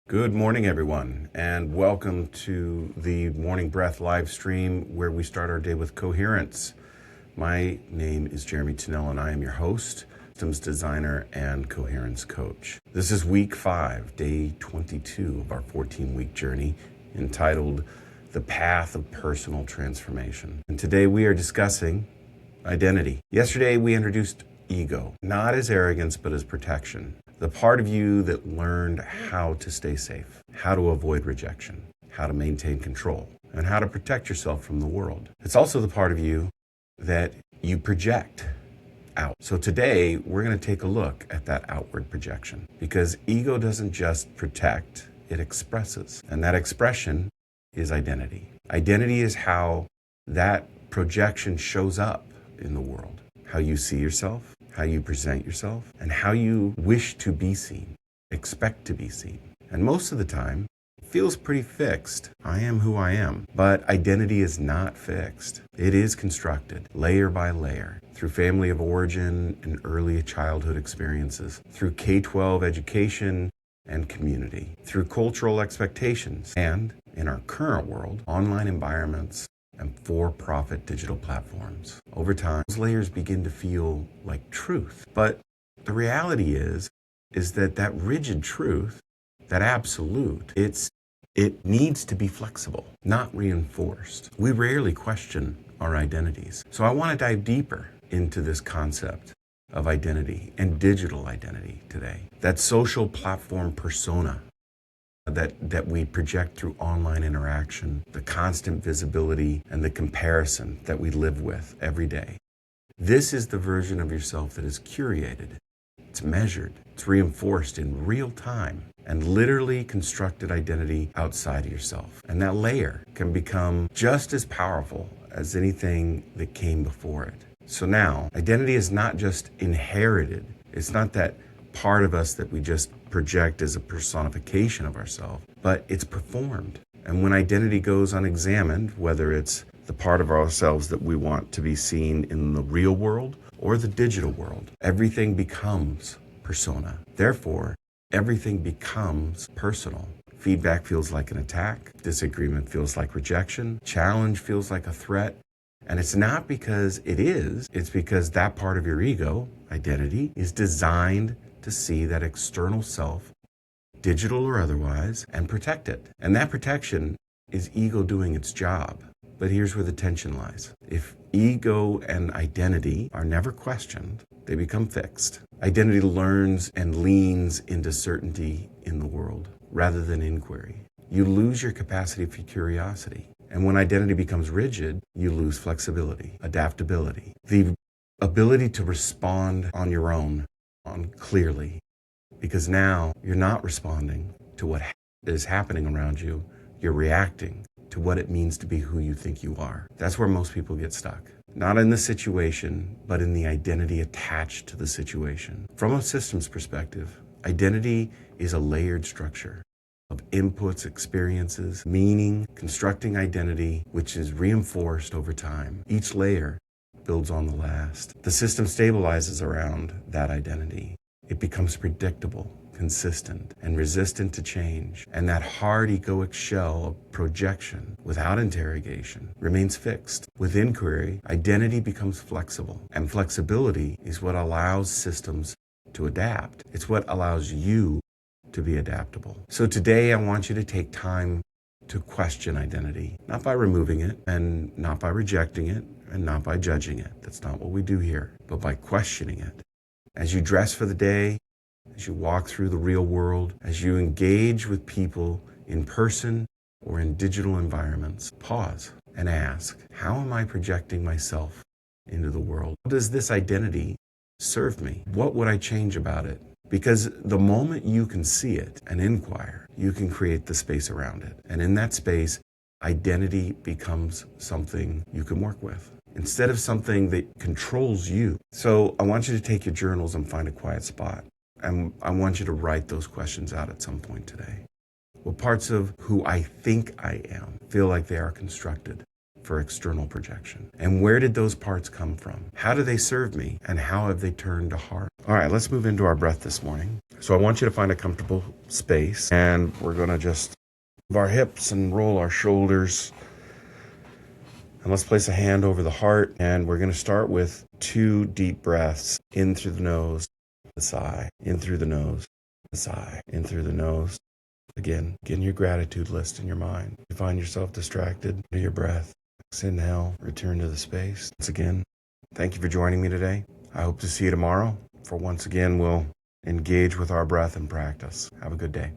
Good morning, everyone, and welcome to the Morning Breath live stream where we start our day with coherence. My name is Jeremy Tunnell, and I am your host, systems designer, and coherence coach. This is week 5, day 22 of our 14-week journey entitled The Path of Personal Transformation. And today we are discussing identity. Yesterday we introduced ego, not as arrogance, but as protection. The part of you that learned how to stay safe, how to avoid rejection, how to maintain control, and how to protect yourself from the world. It's also the part of you that you project out. So today, we're going to take a look at that outward projection, because ego doesn't just protect, it expresses. And that expression is identity. Identity is how that projection shows up in the world, how you see yourself, how you present yourself, and how you wish to be seen, expect to be seen. And most of the time, it feels pretty fixed. I am who I am. But identity is not fixed. It is constructed layer by layer through family of origin and early childhood experiences, through K-12 education and community, through cultural expectations, and in our current world, online environments, and for-profit digital platforms. Over time, those layers begin to feel like truth. But the reality is that rigid truth, that absolute, it needs to be flexible, not reinforced. We rarely question our identities. So I want to dive deeper into this concept of identity and digital identity today. That social platform persona that we project through online interaction, the constant visibility and the comparison that we live with every day. This is the version of yourself that is curated, it's measured, it's reinforced in real time, and literally constructed identity outside of yourself. And that layer can become just as powerful as anything that came before it. So now, identity is not just inherited. It's not that part of us that we just project as a personification of ourselves, but it's performed. And when identity goes unexamined, whether it's the part of ourselves that we want to be seen in the real world or the digital world, everything becomes persona. Therefore, everything becomes personal. Feedback feels like an attack. Disagreement feels like rejection. Challenge feels like a threat. And it's not because it's because that part of your ego, identity, is designed to see that external self, digital or otherwise, and protect it. And that protection is ego doing its job. But here's where the tension lies. If ego and identity are never questioned, they become fixed. Identity learns and leans into certainty in the world rather than inquiry. You lose your capacity for curiosity. And when identity becomes rigid, you lose flexibility, adaptability, the ability to respond on your own, clearly, because now you're not responding to what is happening around you. You're reacting to what it means to be who you think you are. That's where most people get stuck. Not in the situation, but in the identity attached to the situation. From a systems perspective, identity is a layered structure of inputs, experiences, meaning, constructing identity, which is reinforced over time. Each layer builds on the last. The system stabilizes around that identity. It becomes predictable, consistent, and resistant to change. And that hard egoic shell of projection, without interrogation, remains fixed. With inquiry, identity becomes flexible. And flexibility is what allows systems to adapt. It's what allows you to be adaptable. So today I want you to take time to question identity, not by removing it and not by rejecting it and not by judging it. That's not what we do here, but by questioning it. As you dress for the day, as you walk through the real world, as you engage with people in person or in digital environments, pause and ask, how am I projecting myself into the world? How does this identity serve me? What would I change about it? Because the moment you can see it and inquire, you can create the space around it. And in that space, identity becomes something you can work with instead of something that controls you. So I want you to take your journals and find a quiet spot. And I want you to write those questions out at some point today. What parts of who I think I am feel like they are constructed for external projection? And where did those parts come from? How do they serve me? And how have they turned to harm? All right, let's move into our breath this morning. So I want you to find a comfortable space, and we're going to just move our hips and roll our shoulders. And let's place a hand over the heart, and we're going to start with 2 deep breaths in through the nose, the sigh, in through the nose, the sigh, in through the nose. Again, get your gratitude list in your mind. You find yourself distracted to your breath. Inhale, return to the space. Once again, thank you for joining me today. I hope to see you tomorrow, for once again, we'll engage with our breath and practice. Have a good day.